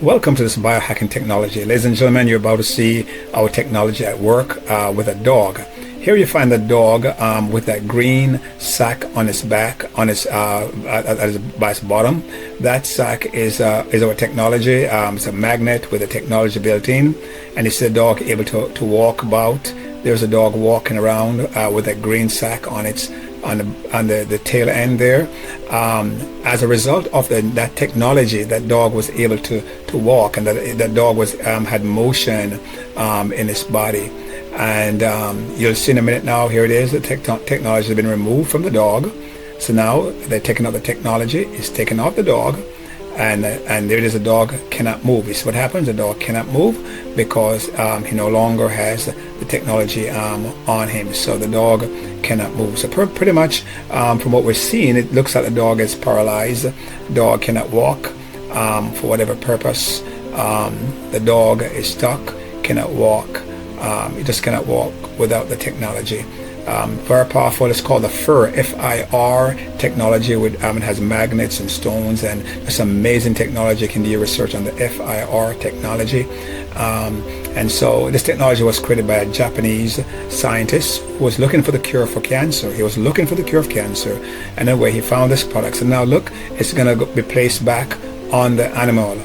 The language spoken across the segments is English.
Welcome to this biohacking technology. Ladies and gentlemen, you're about to see our technology at work with a dog. Here you find the dog with that green sack on its back, on its by its bottom. That sack is our technology. It's a magnet with a technology built in, and you see the dog able to walk about. There's a dog walking around with that green sack on its on the tail end there. As a result of that technology, that dog was able to walk, and that dog was had motion in its body. And you'll see in a minute now, here it is, the technology has been removed from the dog. So now they're taking out the technology, it's taken off the dog, and there it is, the dog cannot move. This is what happens, the dog cannot move because he no longer has the technology on him. So the dog cannot move. So pretty much from what we're seeing, it looks like the dog is paralyzed. The dog cannot walk for whatever purpose. The dog is stuck, cannot walk. It just cannot walk without the technology. Very powerful. It's called the FIR, F-I-R technology. It has magnets and stones, and it's amazing technology. You can do your research on the FIR technology. And so this technology was created by a Japanese scientist who was looking for the cure for cancer. He was looking for the cure of cancer, and anyway, he found this product. So now look, it's going to be placed back on the animal.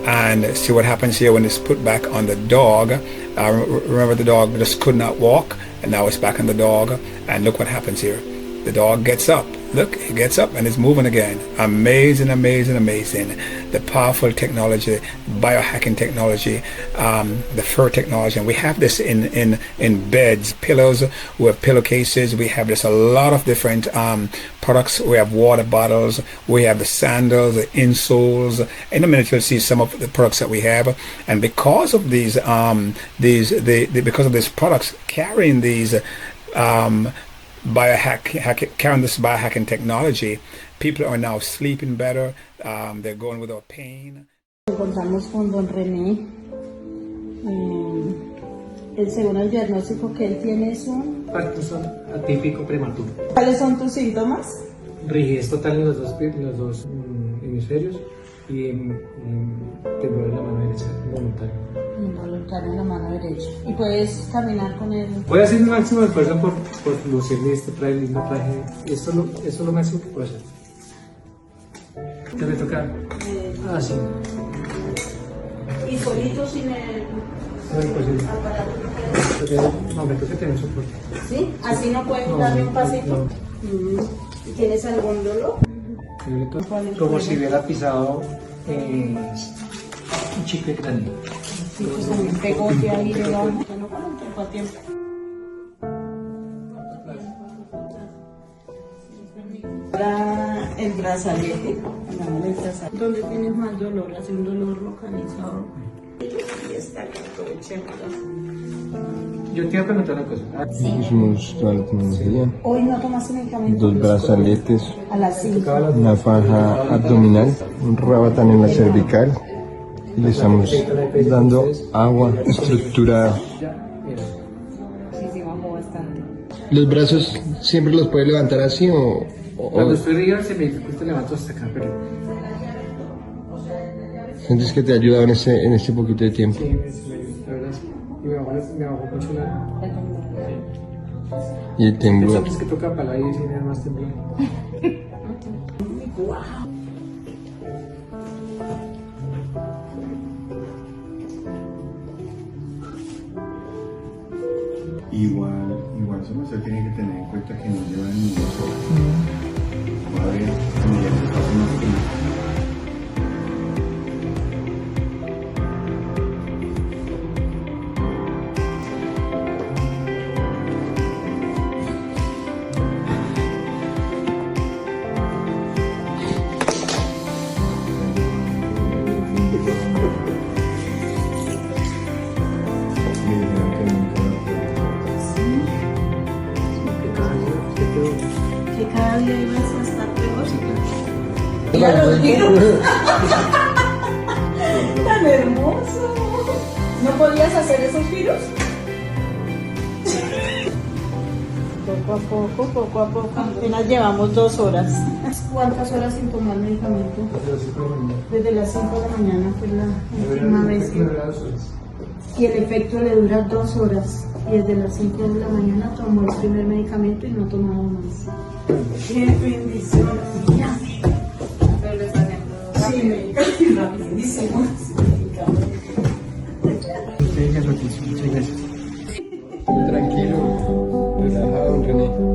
And see what happens here when it's put back on the dog. Remember, the dog just could not walk, and now it's back on the dog. And look what happens here. The dog gets up. Look, he gets up and is moving again. Amazing, amazing, amazing. The powerful technology, biohacking technology, the FIR technology. And we have this in beds, pillows, we have pillowcases, we have this a lot of different products. We have water bottles, we have the sandals, the insoles. In a minute you'll see some of the products that we have. And because of these because of these products carrying these carrying this biohacking technology, people are now sleeping better, they're going without pain. Encontramos con don René. Según el diagnóstico que él tiene es un Parkinson atípico prematuro. ¿Cuáles son tus síntomas? Rigidez total en los dos hemisferios y temblor en la mano derecha involuntario. Involuntario en la mano derecha. ¿Y puedes caminar con él? Voy a hacer un máximo de esfuerzo por lucirle este lindo traje. Eso es lo máximo que puedo hacer. ¿Qué me toca? Sí. ¿Y solito sin el No es imposible. aparato? No, me toca tener soporte. ¿Sí? ¿Así no puedes darle un pasito? ¿Y tienes algún dolor? Como si hubiera pisado un chicle grande. Sí, pues a mí pegote ahí debajo. Ya no para un tiempo a tiempo. El brazalete. ¿Dónde tienes más dolor? Hace un dolor localizado. Y está acá todo chévere. Yo te iba a preguntar una cosa. Hicimos toda la tecnología, Hoy no tomaste medicamento. 2 brazaletes, A las 5. una faja abdominal, un rabatán en la cervical, y le estamos dando agua estructurada. Sí, sí, bajó bastante. ¿Los brazos siempre los puede levantar así o Cuando estoy arriba se me dificulta levanto hasta acá, pero sientes que te ha ayudado en este poquito de tiempo? sí, la verdad sí. Y me bajó mucho la... Y el temblor. Pensamos que toca para ahí y sin más temblor. Igual se tiene que tener en cuenta que no lleva ningún solo. Va a haber mediante el paso más pequeño. Que cada día ibas a estar peor. Mira los giros. Tan hermoso. ¿No podías hacer esos giros? poco a poco. Apenas llevamos 2 horas. ¿Cuántas horas sin tomar medicamento? Desde las 5 de la mañana fue la última vez. Y el efecto le dura 2 horas. Y desde las 5 de la mañana tomó el primer medicamento y no tomaba más. ¡Qué bendición! Pero le salen Sí, rapidísimo. Muchas gracias. Tranquilo, relajado, René.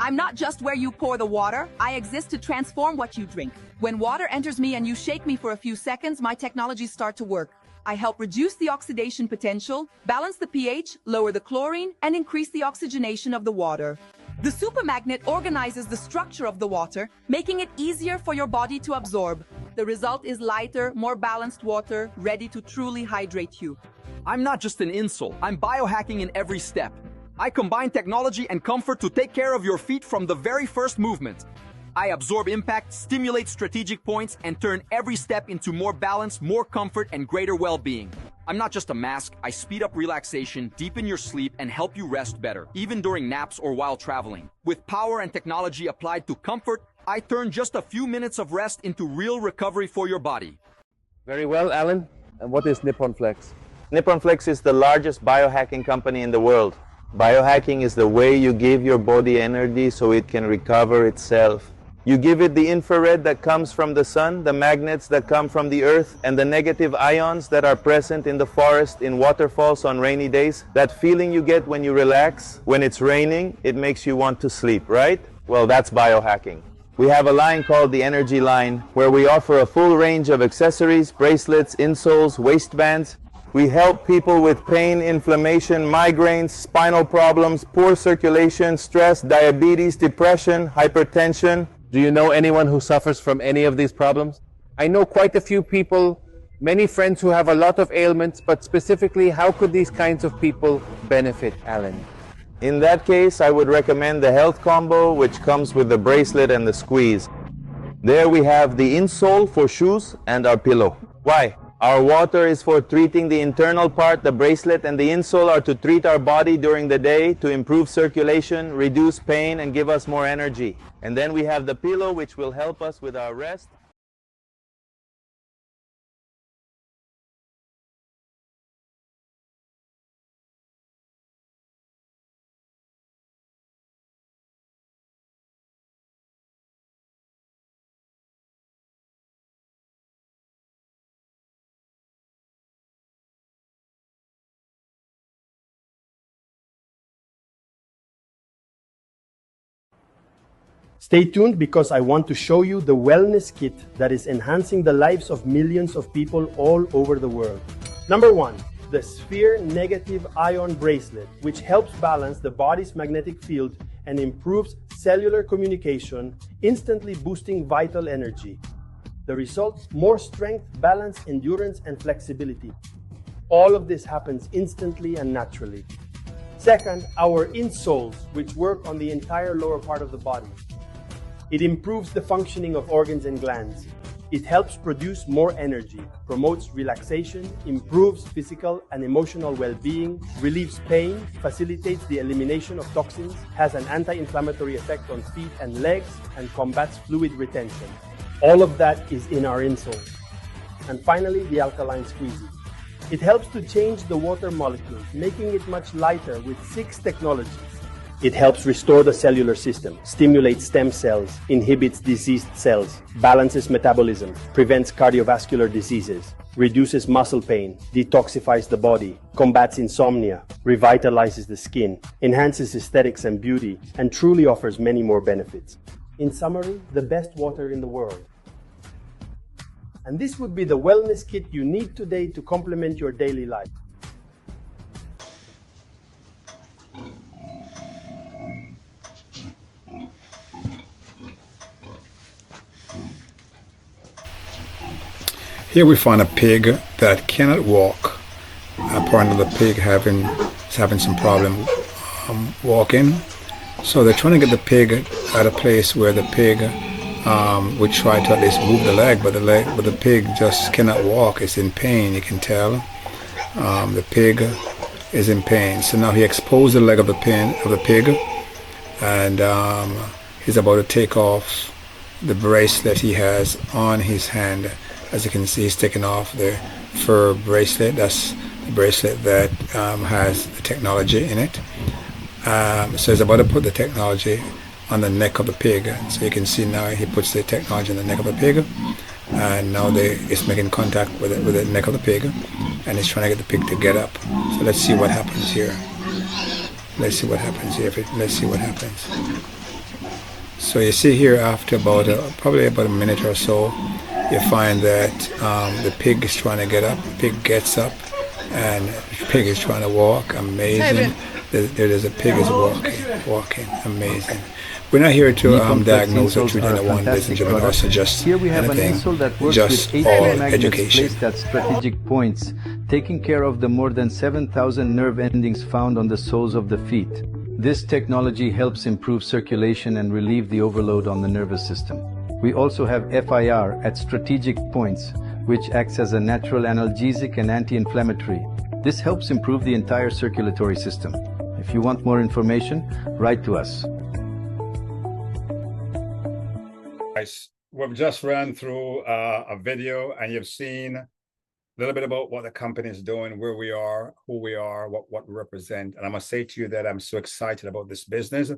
I'm not just where you pour the water, I exist to transform what you drink. When water enters me and you shake me for a few seconds, my technologies start to work. I help reduce the oxidation potential, balance the pH, lower the chlorine, and increase the oxygenation of the water. The supermagnet organizes the structure of the water, making it easier for your body to absorb. The result is lighter, more balanced water, ready to truly hydrate you. I'm not just an insole, I'm biohacking in every step. I combine technology and comfort to take care of your feet from the very first movement. I absorb impact, stimulate strategic points, and turn every step into more balance, more comfort, and greater well-being. I'm not just a mask, I speed up relaxation, deepen your sleep, and help you rest better, even during naps or while traveling. With power and technology applied to comfort, I turn just a few minutes of rest into real recovery for your body. Very well, Alan. And what is Nippon Flex? Nippon Flex is the largest biohacking company in the world. Biohacking is the way you give your body energy so it can recover itself. You give it the infrared that comes from the sun, the magnets that come from the earth, and the negative ions that are present in the forest, in waterfalls on rainy days. That feeling you get when you relax, when it's raining, it makes you want to sleep, right? Well, that's biohacking. We have a line called the Energy Line, where we offer a full range of accessories, bracelets, insoles, waistbands. We help people with pain, inflammation, migraines, spinal problems, poor circulation, stress, diabetes, depression, hypertension. Do you know anyone who suffers from any of these problems? I know quite a few people, many friends who have a lot of ailments, but specifically, how could these kinds of people benefit, Alan? In that case, I would recommend the Health Combo, which comes with the bracelet and the squeeze. There we have the insole for shoes and our pillow. Why? Our water is for treating the internal part, the bracelet and the insole are to treat our body during the day, to improve circulation, reduce pain, and give us more energy. And then we have the pillow, which will help us with our rest. Stay tuned because I want to show you the wellness kit that is enhancing the lives of millions of people all over the world. Number 1, the Sphere Negative Ion Bracelet, which helps balance the body's magnetic field and improves cellular communication, instantly boosting vital energy. The result, more strength, balance, endurance, and flexibility. All of this happens instantly and naturally. Second, our insoles, which work on the entire lower part of the body. It improves the functioning of organs and glands. It helps produce more energy, promotes relaxation, improves physical and emotional well-being, relieves pain, facilitates the elimination of toxins, has an anti-inflammatory effect on feet and legs, and combats fluid retention. All of that is in our insoles. And finally, the alkaline squeezy. It helps to change the water molecules, making it much lighter with 6 technologies. It helps restore the cellular system, stimulates stem cells, inhibits diseased cells, balances metabolism, prevents cardiovascular diseases, reduces muscle pain, detoxifies the body, combats insomnia, revitalizes the skin, enhances aesthetics and beauty, and truly offers many more benefits. In summary, the best water in the world. And this would be the wellness kit you need today to complement your daily life. Here we find a pig that cannot walk. Apparently the pig is having some problem walking. So they're trying to get the pig at a place where the pig would try to at least move the leg, but the pig just cannot walk. It's in pain, you can tell. The pig is in pain. So now he exposed the leg of the pig, and he's about to take off the bracelet he has on his hand. As you can see, he's taking off the fur bracelet. That's the bracelet that has the technology in it. So he's about to put the technology on the neck of the pig. So you can see now he puts the technology on the neck of the pig, and now it's making contact with the neck of the pig, and he's trying to get the pig to get up. So let's see what happens here. Let's see what happens here. Let's see what happens. So you see here, after probably about a minute or so, you find that the pig is trying to get up. The pig gets up, and the pig is trying to walk. Amazing. There is a pig is walking. Amazing. We're not here to diagnose or treat anyone, ladies and gentlemen, or suggest Here we have anything. an insole that works Just with 8 all magnets education. placed at strategic points, taking care of the more than 7,000 nerve endings found on the soles of the feet. This technology helps improve circulation and relieve the overload on the nervous system. We also have FIR at strategic points, which acts as a natural analgesic and anti-inflammatory. This helps improve the entire circulatory system. If you want more information, write to us. Guys, we've just run through a video, and you've seen a little bit about what the company is doing, where we are, who we are, what we represent. And I must say to you that I'm so excited about this business.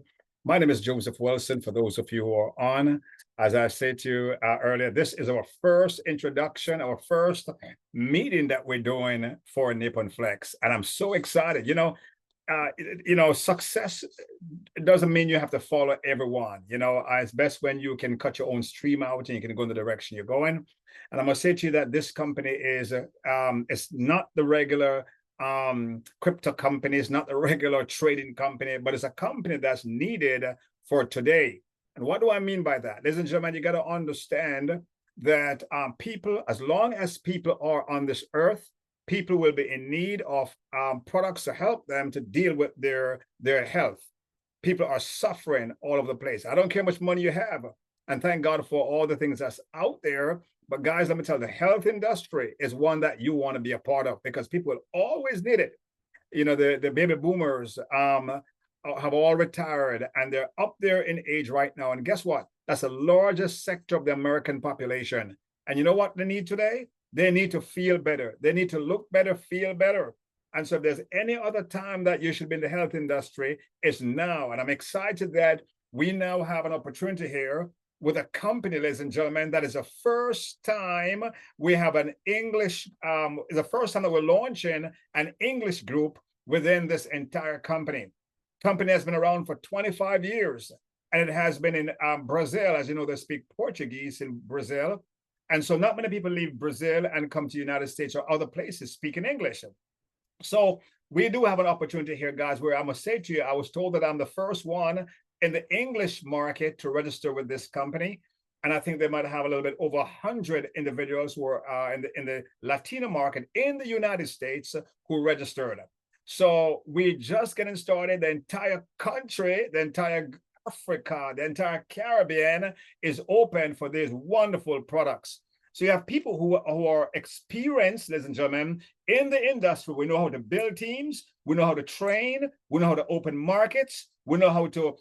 My name is Joseph Wilson, for those of you who are on. As I said to you earlier, this is our first introduction, our first meeting that we're doing for Nippon Flex. And I'm so excited. Success doesn't mean you have to follow everyone. It's best when you can cut your own stream out and you can go in the direction you're going. And I must say to you that this company is it's not the regular crypto company, it's not the regular trading company, but it's a company that's needed for today. And what do I mean by that? Ladies and gentlemen, you got to understand that people, as long as people are on this earth, people will be in need of products to help them to deal with their health. People are suffering all over the place. I don't care how much money you have, and thank God for all the things that's out there. But guys, let me tell you, the health industry is one that you want to be a part of, because people will always need it. The baby boomers have all retired, and they're up there in age right now. And guess what? That's the largest sector of the American population. And you know what they need today? They need to feel better. They need to look better, feel better. And so if there's any other time that you should be in the health industry, it's now. And I'm excited that we now have an opportunity here with a company, ladies and gentlemen, that is the first time we have an English, the first time that we're launching an English group within this entire company. Company has been around for 25 years, and it has been in Brazil. As you know, they speak Portuguese in Brazil. And so not many people leave Brazil and come to the United States or other places speaking English. So we do have an opportunity here, guys, where I must say to you, I was told that I'm the first one in the English market to register with this company. And I think they might have a little bit over 100 individuals who are in the Latino market in the United States who registered. So we're just getting started. The entire country, the entire Africa, the entire Caribbean is open for these wonderful products. So you have people who are experienced, ladies and gentlemen, in the industry. We know how to build teams. We know how to train. We know how to open markets. We know how to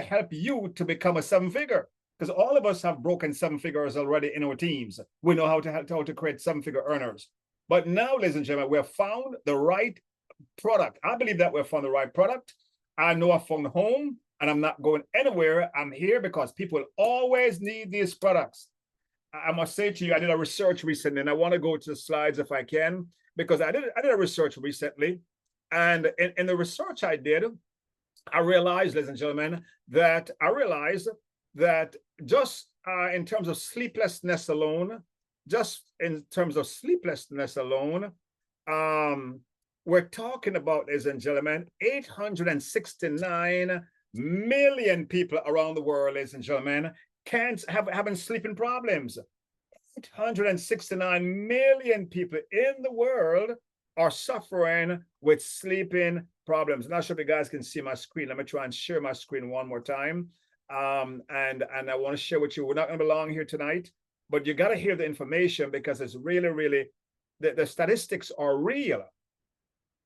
help you to become a seven-figure, because all of us have broken seven figures already in our teams. We know how to create seven-figure earners. But now, ladies and gentlemen, we have found the right product. I believe that we've found the right product. I know I found home, and I'm not going anywhere. I'm here because people always need these products. I must say to you, I did a research recently, and I want to go to the slides if I can, because I did a research recently. And in the research I did, I realized, ladies and gentlemen, that just in terms of sleeplessness alone, we're talking about, ladies and gentlemen, 869 million people around the world, ladies and gentlemen, having sleeping problems. 869 million people in the world are suffering with sleeping problems. Not sure if you guys can see my screen. Let me try and share my screen one more time. And I want to share with you. We're not going to be long here tonight, but you got to hear the information because it's really, really, the statistics are real.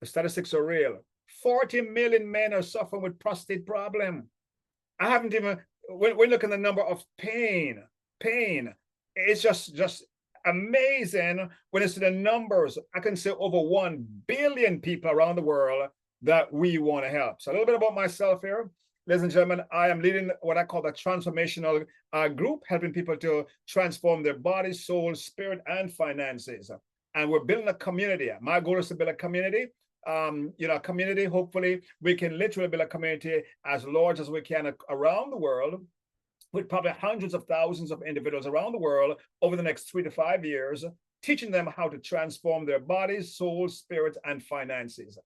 The statistics are real. 40 million men are suffering with prostate problem. I haven't even, we're looking at the number of pain. It's just amazing when it's the numbers. I can say over 1 billion people around the world that we want to help. So a little bit about myself here. Ladies and gentlemen, I am leading what I call the transformational group, helping people to transform their body, soul, spirit, and finances. And we're building a community. My goal is to build a community. A community, hopefully we can literally build a community as large as we can around the world, with probably hundreds of thousands of individuals around the world over the next 3 to 5 years, teaching them how to transform their bodies, soul, spirit, and finances.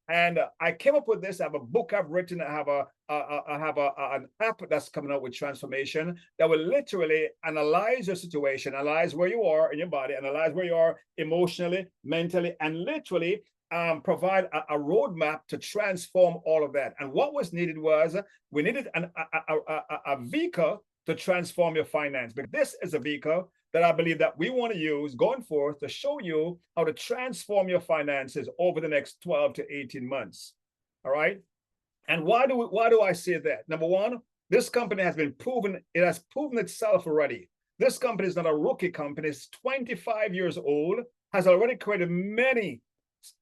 And I came up with this. I have a book I've written. I have an app that's coming out with transformation that will literally analyze your situation, analyze where you are in your body, analyze where you are emotionally, mentally, and literally provide a roadmap to transform all of that. And what was needed was we needed a vehicle to transform your finance. But this is a vehicle that I believe that we want to use going forth to show you how to transform your finances over the next 12 to 18 months. All right. And why do I say that? Number one, this company has been proven. It has proven itself already. This company is not a rookie company. It's 25 years old, has already created many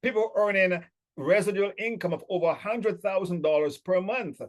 people earning residual income of over $100,000 per month.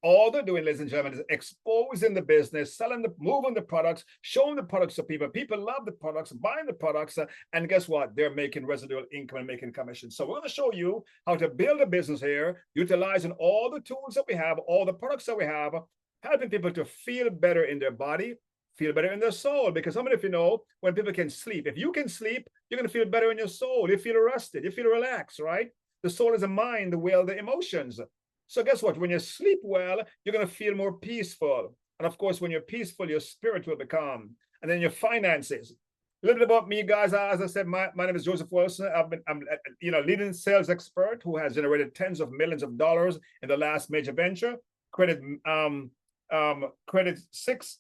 All they're doing, ladies and gentlemen, is exposing the business, moving the products, showing the products to people. People love the products, buying the products, and guess what? They're making residual income and making commissions. So we're going to show you how to build a business here, utilizing all the tools that we have, all the products that we have, helping people to feel better in their body, feel better in their soul. Because how many of you know when people can sleep? If you can sleep, you're going to feel better in your soul. You feel rested. You feel relaxed, right? The soul is a mind, the will, the emotions. So guess what? When you sleep well, you're going to feel more peaceful. And of course, when you're peaceful, your spirit will be calm. And then your finances. A little bit about me, guys. As I said, my name is Joseph Wilson. I'm leading sales expert who has generated tens of millions of dollars in the last major venture. Created many 6-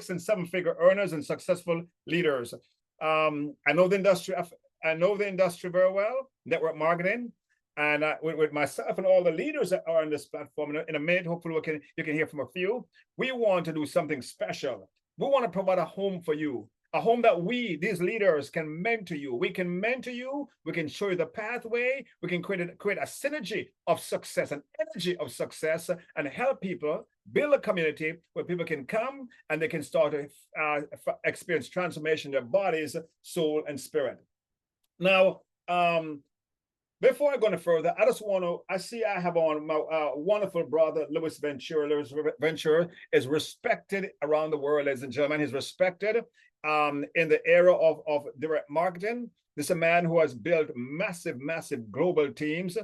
and 7-figure earners and successful leaders. I know the industry. I know the industry very well. Network marketing. And with myself and all the leaders that are on this platform, in a minute, hopefully you can hear from a few. We want to do something special. We want to provide a home for you, a home that these leaders, can mentor you. We can mentor you. We can show you the pathway. We can create a synergy of success, an energy of success, and help people build a community where people can come and they can start to experience transformation in their bodies, soul, and spirit. Now, before I go any further, I just want to, I have on my wonderful brother, Louis Ventura. Louis Ventura is respected around the world, ladies and gentlemen. He's respected in the area of direct marketing. This is a man who has built massive global teams,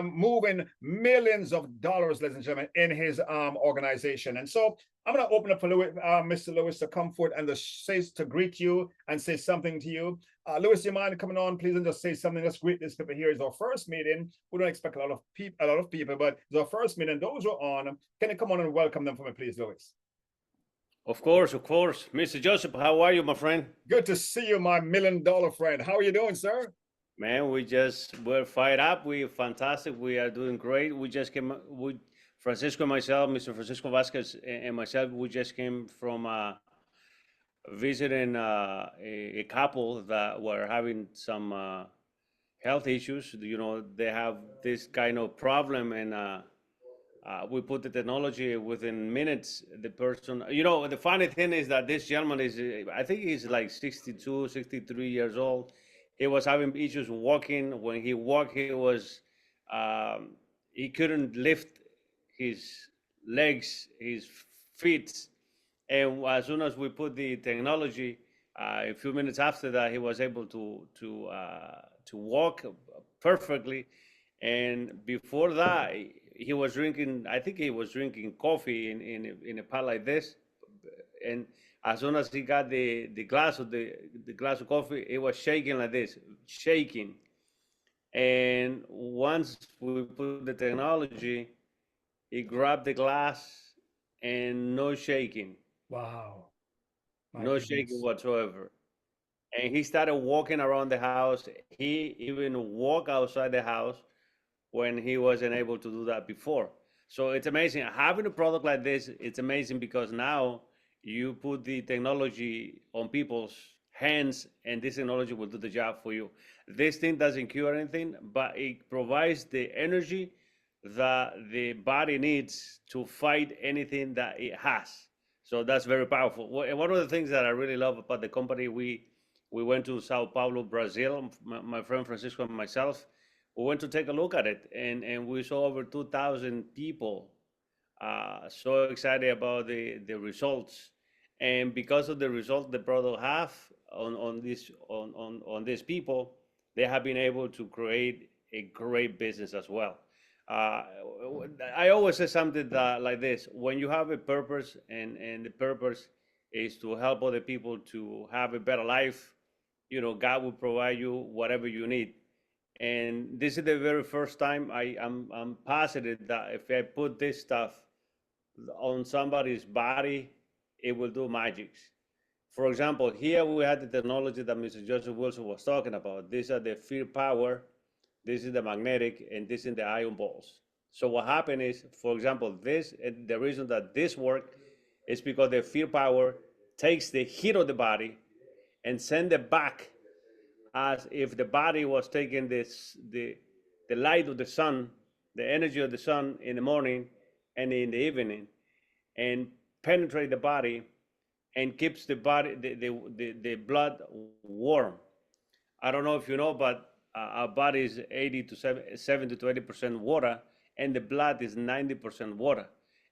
moving millions of dollars, ladies and gentlemen, in his organization. And so I'm going to open up for Mr. Louis to come forward and to greet you and say something to you. Louis, do you mind coming on, please, and just say something? Let's greet these people here. It's our first meeting. We don't expect a lot of people, but it's our first meeting. Those who are on, can you come on and welcome them for me, please, Louis? Of course. Mr. Joseph, how are you, my friend? Good to see you, my $1 million friend. How are you doing, sir? Man, we're fired up. We're fantastic. We are doing great. We just came, Francisco and myself, Mr. Francisco Vasquez and myself, we just came from visiting a couple that were having some health issues. They have this kind of problem, and we put the technology within minutes. The person, the funny thing is that this gentleman I think he's like 62, 63 years old. He was having issues walking. When he walked, he couldn't lift his legs, his feet. And as soon as we put the technology, a few minutes after that, he was able to walk perfectly. And before that, he was drinking. I think he was drinking coffee in a pot like this, And as soon as he got the glass of the glass of coffee, it was shaking like this, shaking. And once we put the technology, he grabbed the glass and no shaking. Wow. My No goodness. shaking whatsoever. And he started walking around the house. He even walked outside the house when he wasn't able to do that before. So it's amazing having a product like this. It's amazing because now you put the technology on people's hands, and this technology will do the job for you. This thing doesn't cure anything, but it provides the energy that the body needs to fight anything that it has. So that's very powerful. One of the things that I really love about the company, we went to Sao Paulo, Brazil, my friend Francisco and myself. We went to take a look at it, and we saw over 2,000 people so excited about the results. And because of the result the product have on these people, they have been able to create a great business as well. I always say something that, like this: when you have a purpose, and the purpose is to help other people to have a better life, God will provide you whatever you need. And this is the very first time I'm positive that if I put this stuff on somebody's body, it will do magics. For example, here we had the technology that Mr. Joseph Wilson was talking about. These are the field power, this is the magnetic, and this is the ion balls. So what happened is, for example, the reason that this worked is because the field power takes the heat of the body and send it back as if the body was taking the light of the sun, the energy of the sun in the morning and in the evening, and penetrate the body and keeps the body, the blood warm. I don't know if you know, but our body is 70 to 80% water, and the blood is 90% water.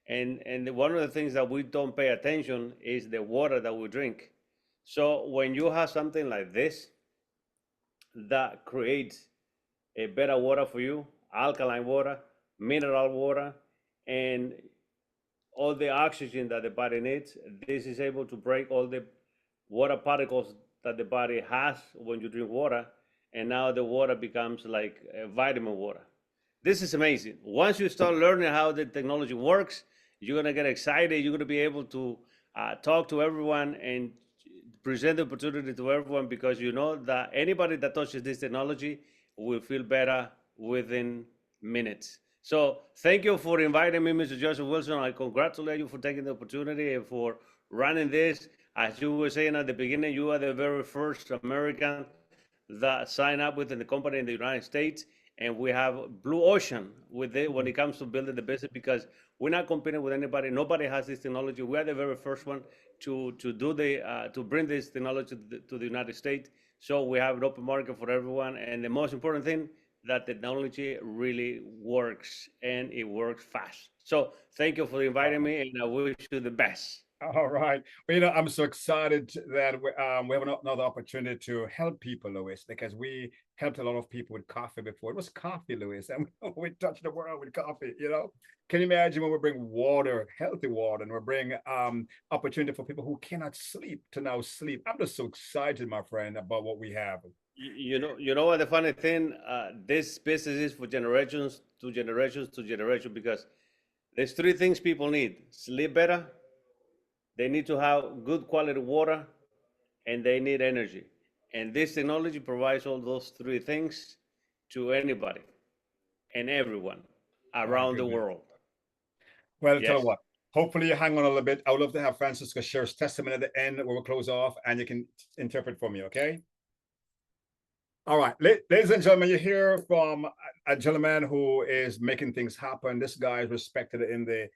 And one of the things that we don't pay attention is the water that we drink. So when you have something like this that creates a better water for you, alkaline water, mineral water, and all the oxygen that the body needs, this is able to break all the water particles that the body has when you drink water, and now the water becomes like vitamin water. This is amazing. Once you start learning how the technology works, you're gonna get excited. You're gonna be able to talk to everyone and present the opportunity to everyone, because you know that anybody that touches this technology will feel better within minutes. So thank you for inviting me, Mr. Joseph Wilson. I congratulate you for taking the opportunity and for running this. As you were saying at the beginning, you are the very first American that signed up within the company in the United States. And we have blue ocean with it when it comes to building the business, because we're not competing with anybody. Nobody has this technology. We are the very first one to bring this technology to the United States. So we have an open market for everyone. And the most important thing, that technology really works, and it works fast. So thank you for inviting me, and I wish you the best. All right. Well, I'm so excited that we have another opportunity to help people, Luis, because we helped a lot of people with coffee before. It was coffee, Luis, and we touched the world with coffee, Can you imagine when we bring water, healthy water, and we bring opportunity for people who cannot sleep to now sleep? I'm just so excited, my friend, about what we have. You know what the funny thing, this business is for generations to generations to generation, because there's three things people need: sleep better, they need to have good quality water, and they need energy. And this technology provides all those three things to anybody and everyone around the world. Well, tell you what, hopefully you hang on a little bit. I would love to have Francisco share his testimony at the end where we'll close off, and you can interpret for me, okay? All right, ladies and gentlemen, you hear from a gentleman who is making things happen. This guy is respected in the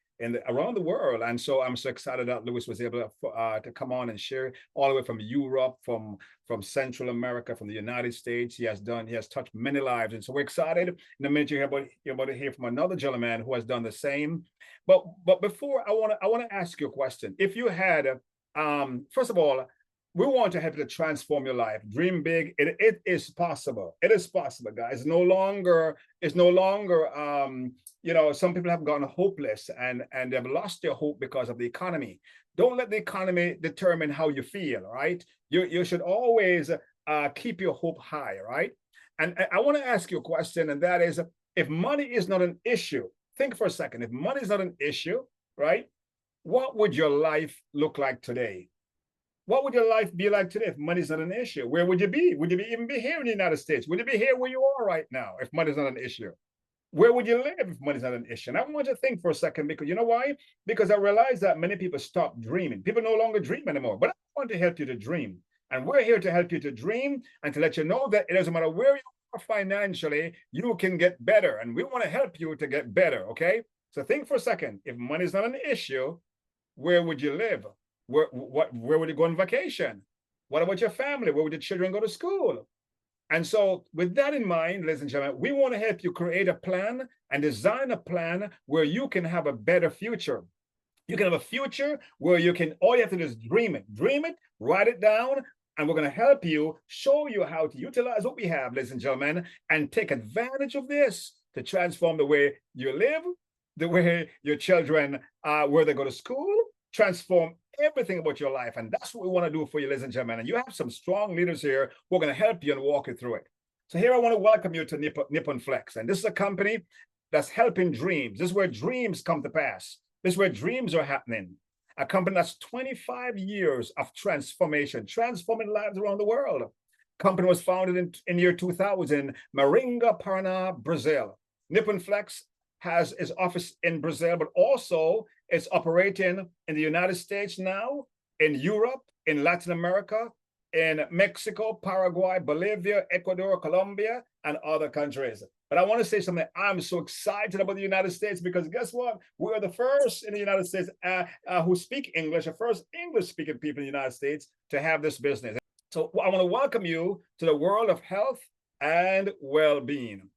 around the world, and so I'm so excited that Luis was able to come on and share all the way from Europe, from Central America, from the United States. He has touched many lives, and so we're excited. In a minute, you're about to hear from another gentleman who has done the same. But before, I want to ask you a question. If you had, first of all, We want to help you to transform your life. Dream big. It is possible. It is possible, guys. It's no longer some people have gone hopeless and they've lost their hope because of the economy. Don't let the economy determine how you feel, right? You should always keep your hope high, right? And I want to ask you a question, and that is, if money is not an issue, think for a second. If money is not an issue, right? What would your life look like today? What would your life be like today if money is not an issue? Where would you be? Would you even be here in the United States? Would you be here where you are right now if money is not an issue? Where would you live if money is not an issue? And I want you to think for a second, because you know why? Because I realize that many people stop dreaming. People no longer dream anymore. But I want to help you to dream. And we're here to help you to dream and to let you know that it doesn't matter where you are financially, you can get better. And we want to help you to get better, okay? So think for a second. If money is not an issue, where would you live? Where would you go on vacation? What about your family? Where would your children go to school? And so with that in mind, ladies and gentlemen, we want to help you create a plan and design a plan where you can have a better future. You can have a future where all you have to do is dream it, write it down, and we're going to help you, show you how to utilize what we have, ladies and gentlemen, and take advantage of this to transform the way you live, the way your children, where they go to school, transform everything about your life. And that's what we want to do for you, ladies and gentlemen. And you have some strong leaders here who are going to help you and walk you through it. So here I want to welcome you to Nippon Flex. And this is a company that's helping dreams. This is where dreams come to pass. This is where dreams are happening. A company that's 25 years of transformation, transforming lives around the world. Company was founded in year 2000, Maringá, Paraná, Brazil. Nippon Flex has its office in Brazil, but also it's operating in the United States now, in Europe, in Latin America, in Mexico, Paraguay, Bolivia, Ecuador, Colombia, and other countries. But I want to say something. I'm so excited about the United States because guess what? We are the first in the United States who speak English, the first English-speaking people in the United States to have this business. So I want to welcome you to the world of health and well-being.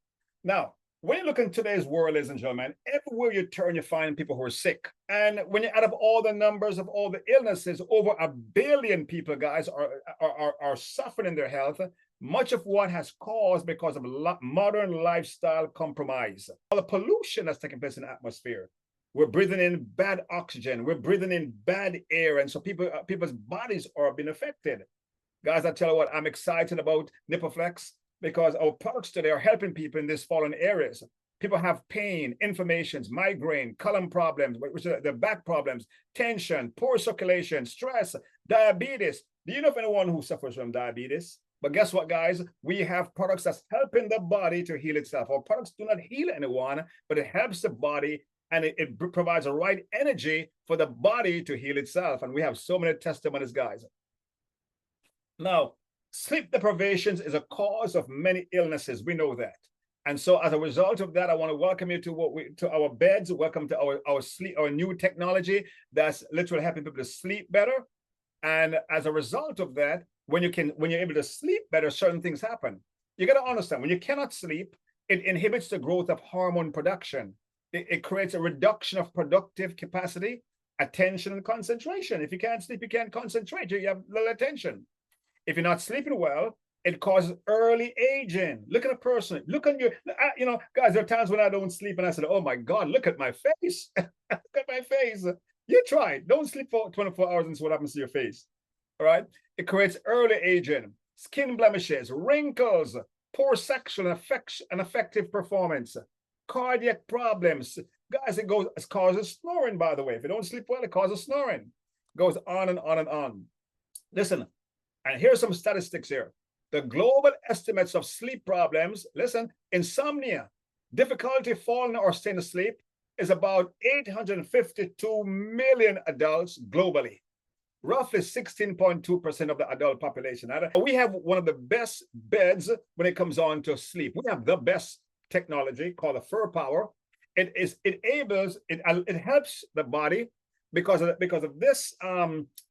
Now, when you look in today's world, ladies and gentlemen, everywhere you turn, you find people who are sick. And when you add up all the numbers of all the illnesses, over 1 billion people, guys, are suffering in their health, much of what has caused because of modern lifestyle compromise. All the pollution that's taking place in the atmosphere. We're breathing in bad oxygen. We're breathing in bad air. And so people's bodies are being affected. Guys, I tell you what, I'm excited about Nippon Flex, because our products today are helping people in these fallen areas. People have pain, inflammations, migraine, colon problems, which are the back problems, tension, poor circulation, stress, diabetes. Do you know of anyone who suffers from diabetes? But guess what, guys? We have products that's helping the body to heal itself. Our products do not heal anyone, but it helps the body, and it provides the right energy for the body to heal itself. And we have so many testimonies, guys. Now, sleep deprivations is a cause of many illnesses. We know that. And so as a result of that, I want to welcome you to our beds. Welcome to our new technology that's literally helping people to sleep better. And as a result of that, when you're able to sleep better, certain things happen. You got to understand, when you cannot sleep, it inhibits the growth of hormone production. It creates a reduction of productive capacity, attention, and concentration. If you can't sleep, you can't concentrate. You have little attention. If you're not sleeping well, it causes early aging. Look at a person. Look on your, guys, there are times when I don't sleep and I said, oh my God, look at my face. Look at my face. You try it. Don't sleep for 24 hours and see what happens to your face. All right. It creates early aging, skin blemishes, wrinkles, poor sexual and effective performance, cardiac problems. Guys, it causes snoring, by the way. If you don't sleep well, it causes snoring. It goes on and on and on. Listen. And here's some statistics here. The global estimates of sleep problems, listen, insomnia, difficulty falling or staying asleep, is about 852 million adults globally, roughly 16.2% of the adult population. We have one of the best beds when it comes on to sleep. We have the best technology called the Fur Power. It helps the body because of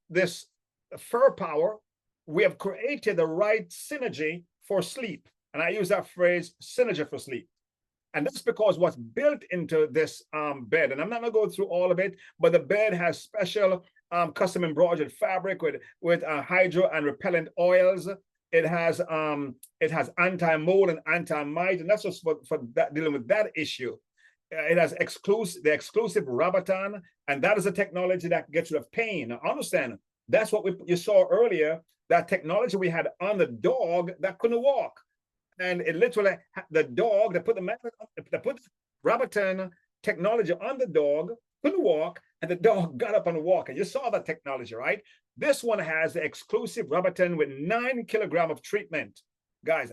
this Fur Power. We have created the right synergy for sleep. And I use that phrase, synergy for sleep. And that's because what's built into this bed, and I'm not going to go through all of it, but the bed has special custom embroidered fabric with hydro and repellent oils. It has anti-mold and anti-mite, and that's just for that, dealing with that issue. It has the exclusive Rabatan, and that is a technology that gets rid of pain. Now, understand, that's what you saw earlier, that technology we had on the dog that couldn't walk. And it literally, the dog, they put Rabatan technology on the dog, couldn't walk, and the dog got up and walked. And you saw that technology, right? This one has the exclusive Rabatan with 9 kilograms of treatment. Guys,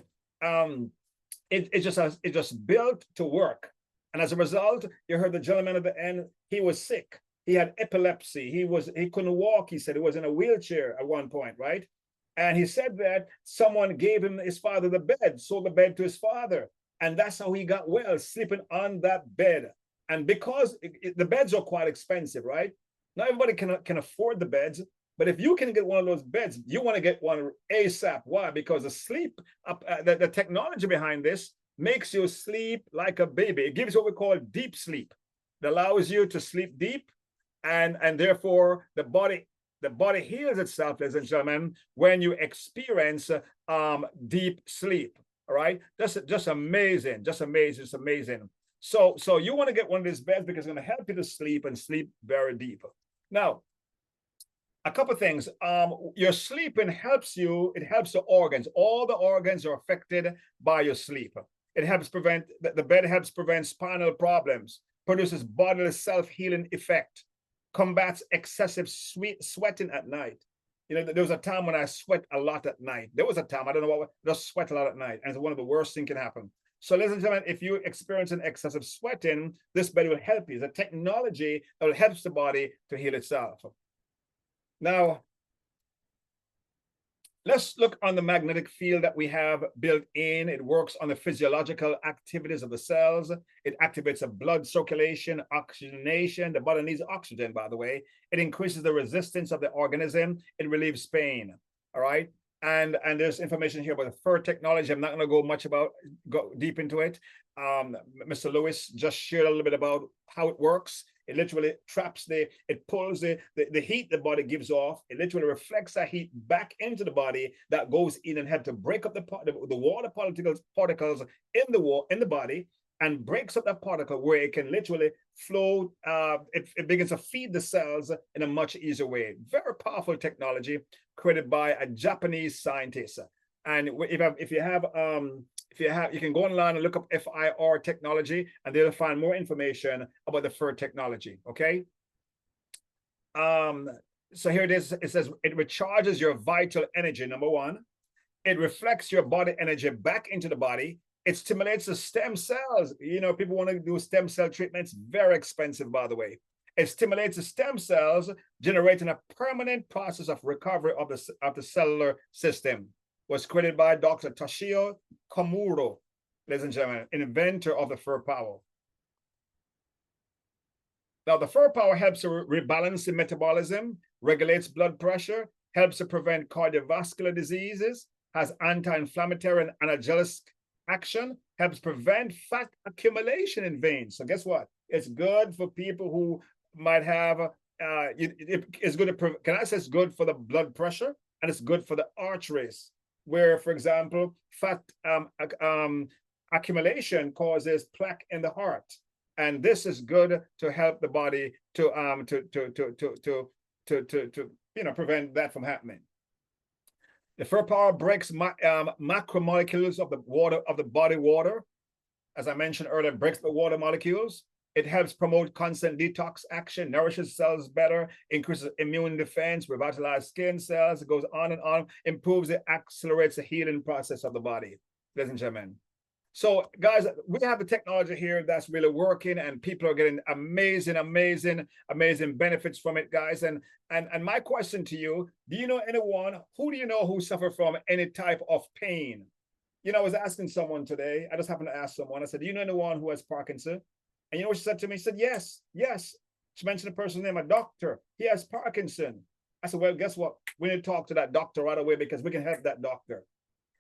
it's just built to work. And as a result, you heard the gentleman at the end, he was sick. He had epilepsy. He couldn't walk. He said he was in a wheelchair at one point, right? And he said that someone gave him his father the bed, sold the bed to his father. And that's how he got well, sleeping on that bed. And because the beds are quite expensive, right? Not everybody can afford the beds. But if you can get one of those beds, you want to get one ASAP. Why? Because the technology behind this makes you sleep like a baby. It gives what we call deep sleep. It allows you to sleep deep, and therefore the body heals itself, ladies and gentlemen, when you experience deep sleep. All right, just amazing, just amazing. So you want to get one of these beds because it's going to help you to sleep and sleep very deep. Now, a couple of things. Your sleeping helps you. It helps the organs. All the organs are affected by your sleep. It helps prevent, the bed helps prevent spinal problems, produces bodily self-healing effect, combats excessive sweating at night. You know, there was a time when I sweat a lot at night. There was a time, I don't know what, just sweat a lot at night. And it's one of the worst things can happen. So ladies and gentlemen, if you experience an excessive sweating, this bed will help you. It's a technology that will help the body to heal itself. Now, let's look on the magnetic field that we have built in. It works on the physiological activities of the cells. It activates the blood circulation, oxygenation. The body needs oxygen, by the way. It increases the resistance of the organism. It relieves pain, all right? And there's information here about the FIR technology. I'm not going to go deep into it. Mr. Lewis just shared a little bit about how it works. It literally traps it pulls the heat the body gives off. It literally reflects that heat back into the body that goes in and helps to break up the water particles in the body, and breaks up that particle where it can literally flow. It begins to feed the cells in a much easier way. Very powerful technology created by a Japanese scientist. And if you can go online and look up FIR technology, and they'll find more information about the FIR technology. Okay. So here it is. It says it recharges your vital energy. Number one, it reflects your body energy back into the body. It stimulates the stem cells. You know, people want to do stem cell treatments. Very expensive, by the way. It stimulates the stem cells, generating a permanent process of recovery of the cellular system. Was created by Dr. Toshio Komuro, ladies and gentlemen, inventor of the FIR Power. Now, the FIR Power helps to rebalance the metabolism, regulates blood pressure, helps to prevent cardiovascular diseases, has anti-inflammatory and analgesic action, helps prevent fat accumulation in veins. So guess what? It's good for people who might have, it's good it's good for the blood pressure, and it's good for the arteries, where, for example, fat accumulation causes plaque in the heart, and this is good to help the body to prevent that from happening. The FIR Power breaks macromolecules of the body water. As I mentioned earlier, breaks the water molecules. It helps promote constant detox action, nourishes cells better, increases immune defense, revitalizes skin cells. It goes on and on, improves it, accelerates the healing process of the body, ladies and gentlemen. So, guys, we have the technology here that's really working, and people are getting amazing benefits from it, guys. And my question to you: do you know anyone? Who do you know who suffer from any type of pain? You know, I was asking someone today. I just happened to ask someone. I said, "Do you know anyone who has Parkinson?" And you know what she said to me? She said, yes. She mentioned the person's name, a doctor. He has Parkinson. I said, well, guess what? We need to talk to that doctor right away, because we can help that doctor.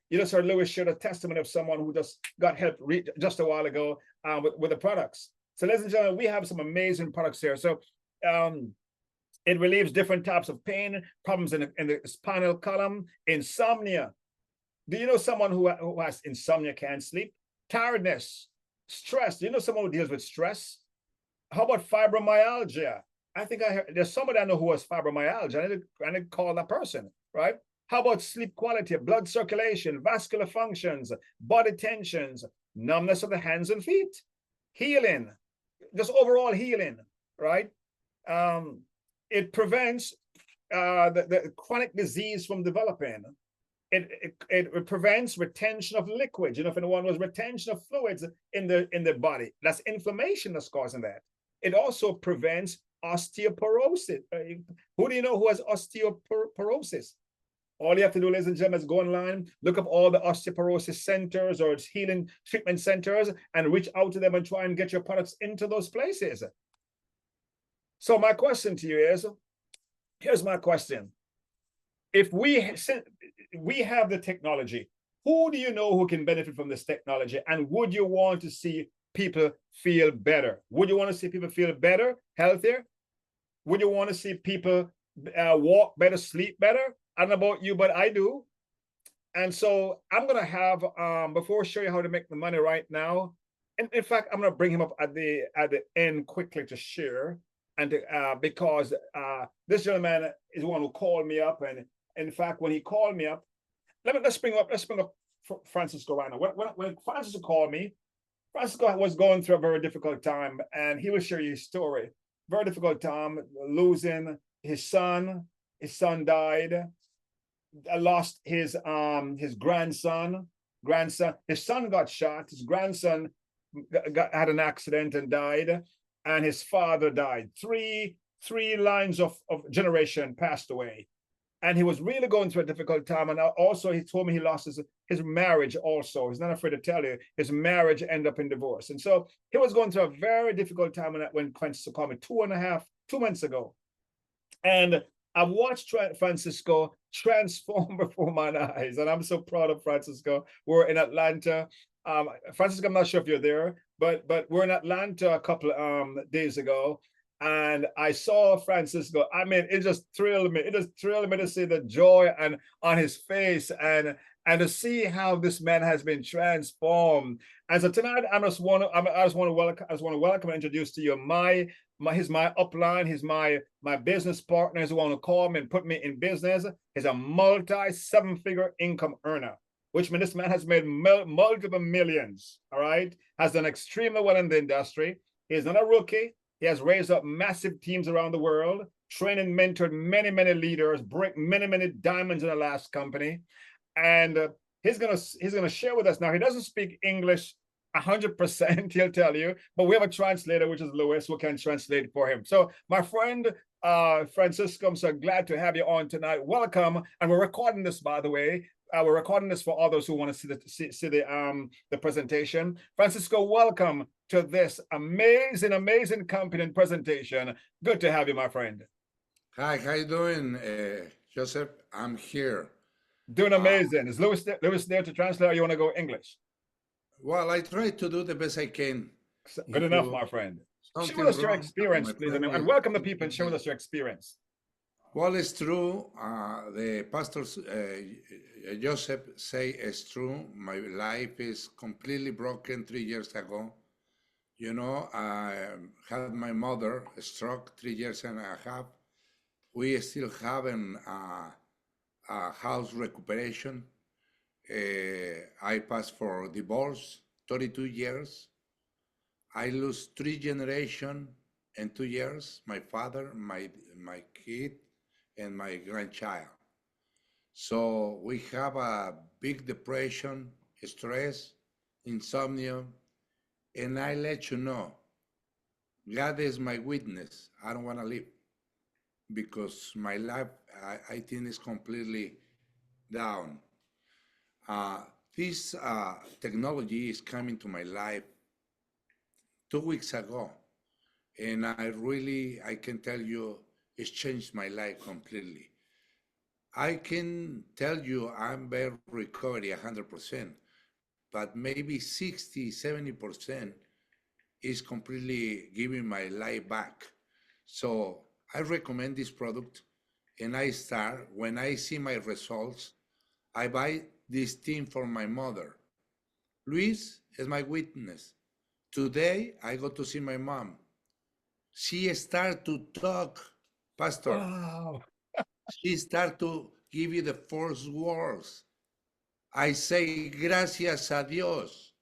You know, Sir Lewis shared a testimony of someone who just got help just a while ago with the products. So ladies and gentlemen, we have some amazing products here. So It relieves different types of pain, problems in the spinal column, insomnia. Do you know someone who has insomnia, can't sleep? Tiredness, stress. Do you know someone who deals with stress? How about fibromyalgia? I think there's somebody I know who has fibromyalgia. I need to call that person, right? How about sleep quality, blood circulation, vascular functions, body tensions, numbness of the hands and feet, healing, just overall healing, right? It prevents the chronic disease from developing. It prevents retention of liquids. You know, if anyone was retention of fluids in the body, that's inflammation that's causing that. It also prevents osteoporosis. Who do you know who has osteoporosis? All you have to do, ladies and gentlemen, is go online, look up all the osteoporosis centers or healing treatment centers, and reach out to them and try and get your products into those places. So my question to you is, here's my question. If we have the technology, who do you know who can benefit from this technology? And would you want to see people feel better? Would you want to see people feel better, healthier? Would you want to see people walk better, sleep better? I don't know about you, but I do. And so I'm going to have, before I show you how to make the money right now, and in fact, I'm going to bring him up at the end quickly to share. And because this gentleman is one who called me up. And in fact, when he called me up, let's bring up Francisco right now. When Francisco called me, Francisco was going through a very difficult time, and he will share his story. Very difficult time, losing his son. His son died. I lost his grandson. His son got shot. His grandson had an accident and died, and his father died. Three lines of generation passed away, and he was really going through a difficult time. And also, he told me he lost his marriage. Also, he's not afraid to tell you his marriage ended up in divorce, and so he was going through a very difficult time when Francisco called me 2 months ago, and I've watched Francisco transform before my eyes, and I'm so proud of Francisco. We're in Atlanta. Francisco, I'm not sure if you're there, but we're in Atlanta a couple days ago, and I saw Francisco. I mean, it just thrilled me. It just thrilled me to see the joy on his face and to see how this man has been transformed. And so tonight, I just want to welcome and introduce to you he's my upline. He's my business partner. He's the one who called me and put me in business. He's a multi-seven-figure income earner, which means this man has made multiple millions, all right? Has done extremely well in the industry. He's not a rookie. He has raised up massive teams around the world, trained and mentored many, many leaders, break many, many diamonds in the last company. And he's gonna share with us now. He doesn't speak English 100%, he'll tell you, but we have a translator, which is Lewis, who can translate for him. So my friend Francisco, I'm so glad to have you on tonight. Welcome. And we're recording this, by the way. We're recording this for others who want to see the presentation. Francisco, welcome to this amazing company and presentation. Good to have you, my friend. Hi, how you doing, Joseph? I'm here. Doing amazing. Is Lewis there to translate, or you want to go English? Well, I try to do the best I can. Good enough, my friend. Share with us your experience, please, and welcome the people and share with us your experience. Well, it's true. The pastor Joseph say it's true. My life is completely broken 3 years ago. You know, I had my mother a stroke 3 years and a half. We still having a house recuperation. I passed for divorce, 32 years. I lost 3 generations in 2 years, my father, my kid, and my grandchild. So we have a big depression, stress, insomnia, and I let you know, God is my witness. I don't want to live because my life, I think, is completely down. This technology is coming to my life 2 weeks ago, and I can tell you, it's changed my life completely. I can tell you I'm very recovery 100%, but maybe 60, 70% is completely giving my life back. So I recommend this product, and I start, when I see my results, I buy this thing for my mother. Luis is my witness. Today, I go to see my mom. She start to talk, Pastor. Wow. She start to give you the first words. I say, gracias a Dios.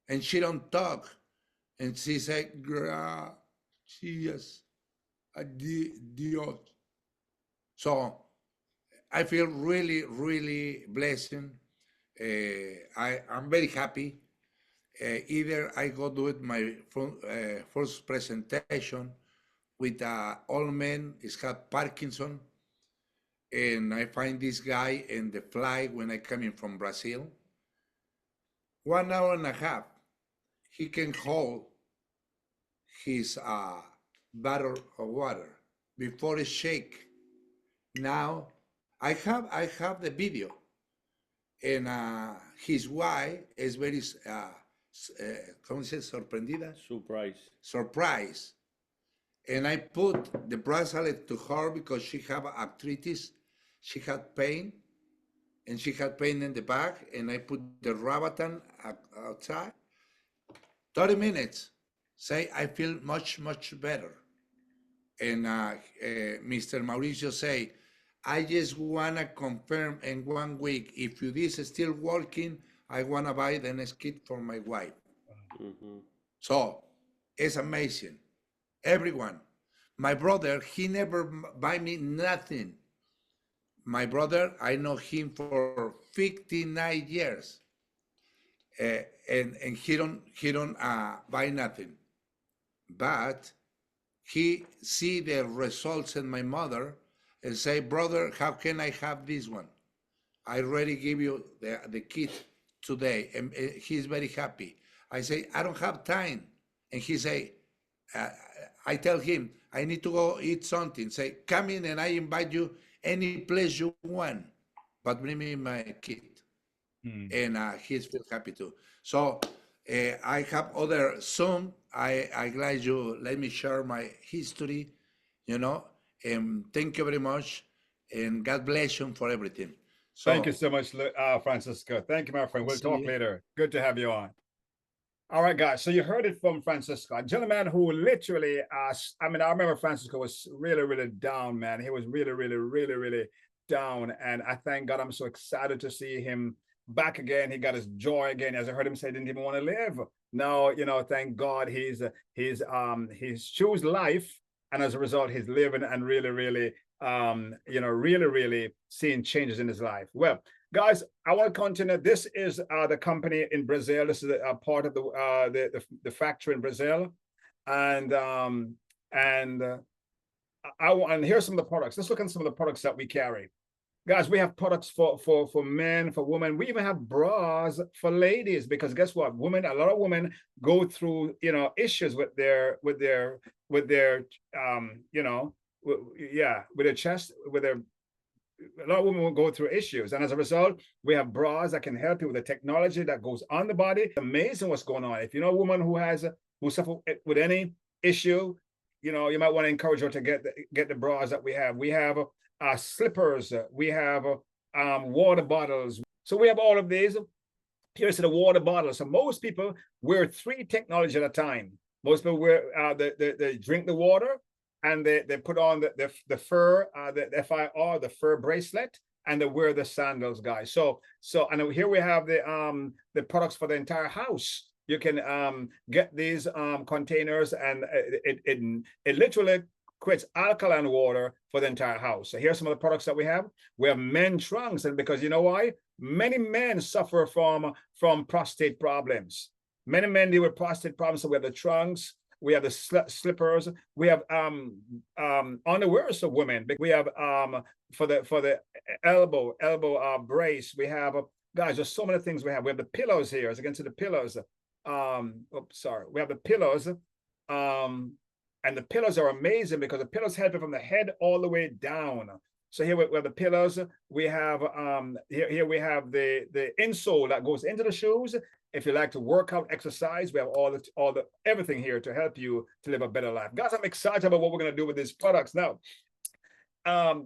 And she don't talk. And she say, gracias a Dios. So I feel really, really blessed. I'm very happy. Either I go do it my first presentation with old man, he's got Parkinson, and I find this guy in the flight when I come in from Brazil. 1 hour and a half, he can hold his bottle of water before it shake. Now I have the video, and his wife is very ¿cómo se dice? Sorprendida. Surprise. And I put the bracelet to her because she have arthritis. She had pain, and she had pain in the back. And I put the Rabatan outside. 30 minutes. Say, I feel much, much better. And Mr. Mauricio say, I just want to confirm in 1 week, if this is still working, I want to buy the next kit for my wife. Mm-hmm. So it's amazing. Everyone. My brother, he never buy me nothing. My brother, I know him for 59 years. And he don't buy nothing. But he see the results in my mother and say, brother, how can I have this one? I already give you the kit today, and he's very happy. I say, I don't have time. And he say, I tell him, I need to go eat something. Say, come in and I invite you any place you want, but bring me my kit. And he's feel happy too. So I have other Zoom. I glad you let me share my history, and thank you very much, and God bless you for everything. So, thank you so much, Francisco. Thank you, my friend. We'll talk later. Good to have you on. All right, guys. So you heard it from Francisco, a gentleman who literally, I remember Francisco was really, really down, man. He was really, really, really, really down. And I thank God I'm so excited to see him back again. He got his joy again. As I heard him say, he didn't even want to live. Now, thank God he's choose life. And as a result, he's living and really, really, really, really seeing changes in his life. Well, guys, I want to continue. This is the company in Brazil. This is a part of the factory in Brazil, and here's some of the products. Let's look at some of the products that we carry. Guys, we have products for men, for women. We even have bras for ladies, because guess what? A lot of women go through, issues with their chest, a lot of women will go through issues. And as a result, we have bras that can help you with the technology that goes on the body. It's amazing what's going on. If you know a woman who suffers with any issue, you might want to encourage her to get the bras that we have. We have slippers, we have water bottles. So we have all of these. Here's the water bottle. So most people wear 3 technology at a time. Most people wear they drink the water, and they put on the fur, the FIR, the fur bracelet, and they wear the sandals, guys. So and here we have the products for the entire house. You can get these containers, and it literally creates alkaline water for the entire house. So here's some of the products that we have. We have men trunks, and because you know why? Many men suffer from prostate problems. Many men deal with prostate problems. So we have the trunks, we have the slippers, we have underwears for women. We have for the elbow brace. We have guys. There's so many things we have. We have the pillows here. As you can see, the pillows. We have the pillows. And the pillows are amazing because the pillows help you from the head all the way down. So here we have the pillows. We have here we have the insole that goes into the shoes. If you like to work out, exercise, we have all the everything here to help you to live a better life. Guys, I'm excited about what we're going to do with these products now.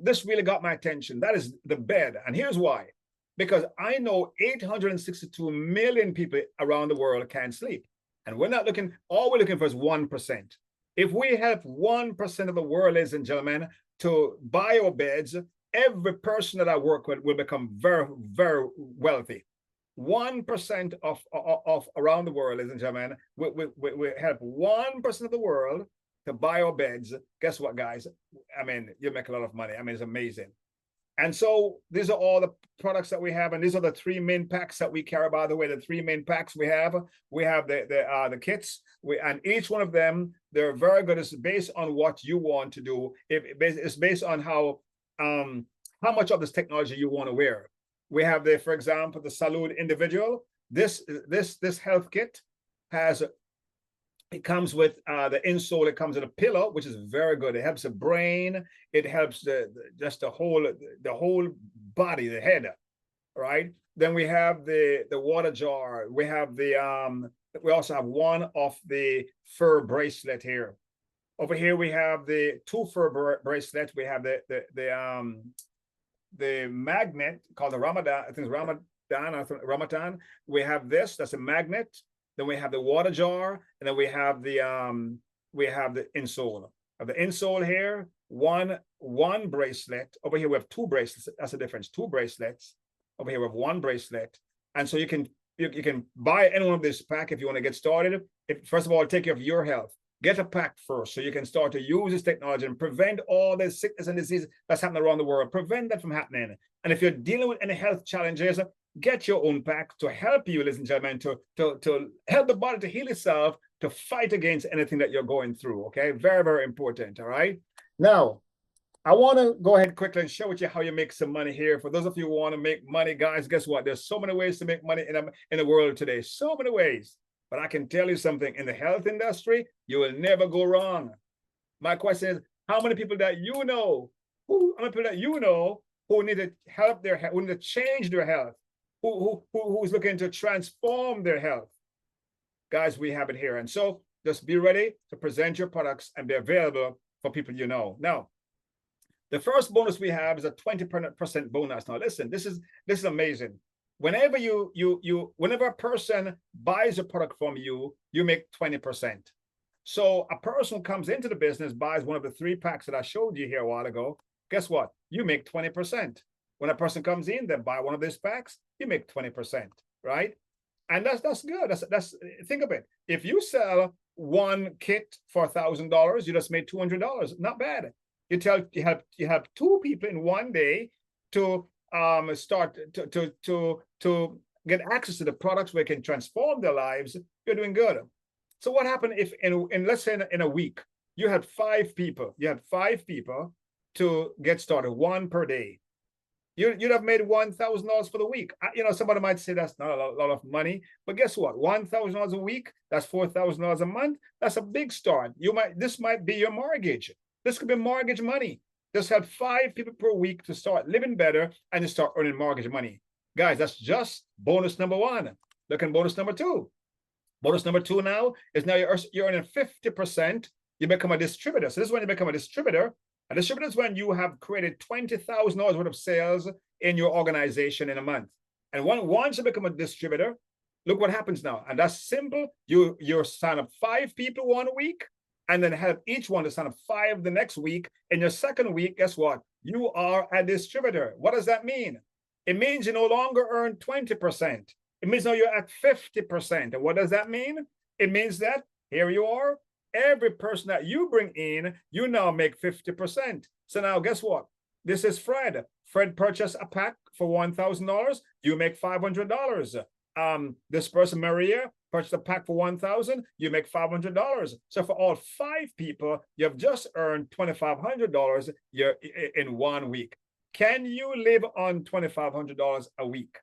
This really got my attention. That is the bed, and here's why. Because I know 862 million people around the world can't sleep, and we're not looking. All we're looking for is 1%. If we help 1% of the world, ladies and gentlemen, to bio beds, every person that I work with will become very, very wealthy. 1% of around the world, ladies and gentlemen, we help 1% of the world to bio beds. Guess what, guys? I mean, you make a lot of money. I mean, it's amazing. And so these are all the products that we have, and these are the 3 main packs that we carry. By the way, the 3 main packs we have the kits. And each one of them, they're very good. It's based on what you want to do. It's based on how much of this technology you want to wear. We have for example, the Salud Individual. This health kit it comes with the insole. It comes with a pillow, which is very good. It helps the brain. It helps just the whole body, the head, right? Then we have the water jar. We have we also have one of the fur bracelet here. Over here we have the 2 fur bracelets. We have the magnet called the Ramadan. I think it's Ramadan. We have this. That's a magnet. Then we have the water jar, and then we have the insole. Of the insole here, one bracelet. Over here we have 2 bracelets. That's the difference. 2 bracelets. Over here we have 1 bracelet, and so you can buy any one of this pack if you want to get started. First of all, take care of your health. Get a pack first, so you can start to use this technology and prevent all the sickness and disease that's happening around the world. Prevent that from happening. And if you're dealing with any health challenges, get your own pack to help you, ladies and gentlemen, to help the body to heal itself, to fight against anything that you're going through. Okay, very, very important. All right. Now, I want to go ahead quickly and share with you how you make some money here. For those of you who want to make money, guys, guess what? There's so many ways to make money in the world today. So many ways. But I can tell you something. In the health industry, you will never go wrong. My question is, how many people that you know, who need to help their health, who need to change their health, who's looking to transform their health? Guys, we have it here. And so just be ready to present your products and be available for people you know. Now, the first bonus we have is a 20% bonus. Now, listen, this is amazing. Whenever whenever a person buys a product from you, you make 20%. So a person who comes into the business, buys one of the 3 packs that I showed you here a while ago, guess what? You make 20%. When a person comes in, they buy one of these packs, you make 20%, right? And that's good. That's think of it. If you sell 1 kit for $1,000, you just made $200. Not bad. You have 2 people in one day to start to get access to the products where it can transform their lives. You're doing good. So what happened if in let's say in a week you had 5 people? You had 5 people to get started, 1 per day. You'd have made $1,000 for the week. Somebody might say that's not a lot of money, but guess what? $1,000 a week, that's $4,000 a month. That's a big start. This might be your mortgage. This could be mortgage money. Just help 5 people per week to start living better and to start earning mortgage money. Guys, that's just bonus number 1. Look at bonus number 2. Bonus number 2 now is you're earning 50%. You become a distributor. So this is when you become a distributor. A distributor is when you have created $20,000 worth of sales in your organization in a month. And once you become a distributor, look what happens now. And that's simple. You sign up 5 people 1 week, and then help each one to sign up 5 the next week. In your second week, guess what? You are a distributor. What does that mean? It means you no longer earn 20%. It means now you're at 50%. And what does that mean? It means that here you are. Every person that you bring in, you now make 50%. So now guess what? This is Fred. Fred purchased a pack for $1,000. You make $500. This person, Maria, purchased a pack for $1,000. You make $500. So for all 5 people, you have just earned $2,500 in 1 week. Can you live on $2,500 a week?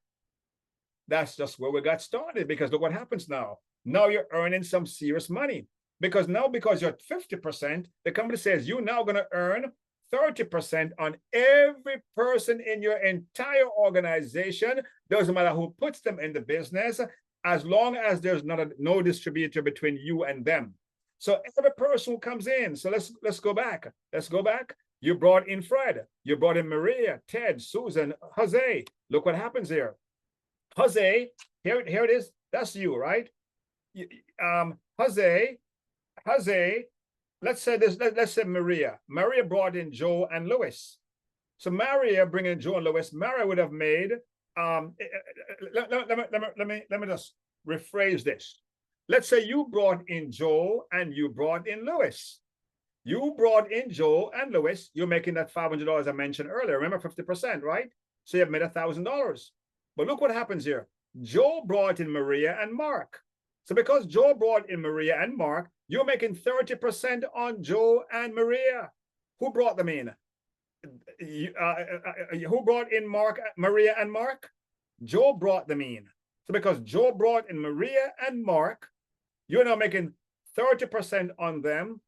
That's just where we got started, because look what happens now. Now you're earning some serious money. Because you're at 50%, the company says you're now going to earn 30% on every person in your entire organization. Doesn't matter who puts them in the business, as long as there's no distributor between you and them. So every person who comes in. So let's go back. Let's go back. You brought in Fred. You brought in Maria, Ted, Susan, Jose. Look what happens here. Jose, here it is. That's you, right? Jose. Let's say Maria. Maria brought in Joe and Louis. So Maria bringing Joe and Louis. Maria would have made. Let me just rephrase this. Let's say you brought in Joe and you brought in Louis. You brought in Joe and Louis. You're making that $500 I mentioned earlier. Remember 50%, right? So you've made $1,000. But look what happens here. Joe brought in Maria and Mark. So because Joe brought in Maria and Mark, you're making 30% on Joe and Maria. Who brought them in? Who brought in Maria and Mark? Joe brought them in. So because Joe brought in Maria and Mark, you're now making 30% on them,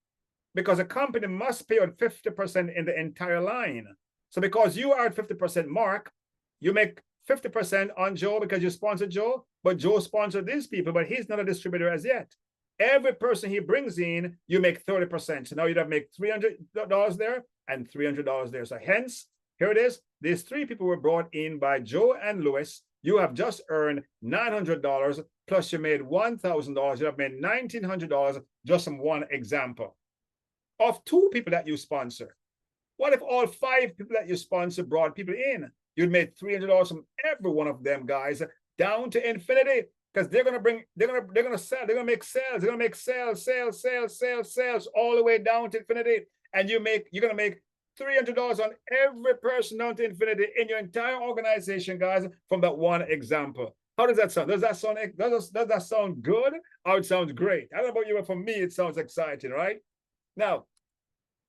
because a company must pay out 50% in the entire line. So because you are at 50% Mark, you make 50% on Joe because you sponsored Joe, but Joe sponsored these people, but he's not a distributor as yet. Every person he brings in, you make 30%. So now you'd have make $300 there and $300 there. So hence, here it is. These three people were brought in by Joe and Louis. You have just earned $900, plus you made $1,000. You have made $1,900, just from one example. Of two people that you sponsor. What if all 5 people that you sponsor brought people in? You'd made $300 from every one of them, guys, down to infinity. Because they're gonna sell, they're gonna make sales, they're gonna make sales all the way down to infinity. And you're gonna make $300 on every person down to infinity in your entire organization, guys, from that one example. How does that sound? Does that sound good? Or it sounds great? I don't know about you, but for me, it sounds exciting, right? Now,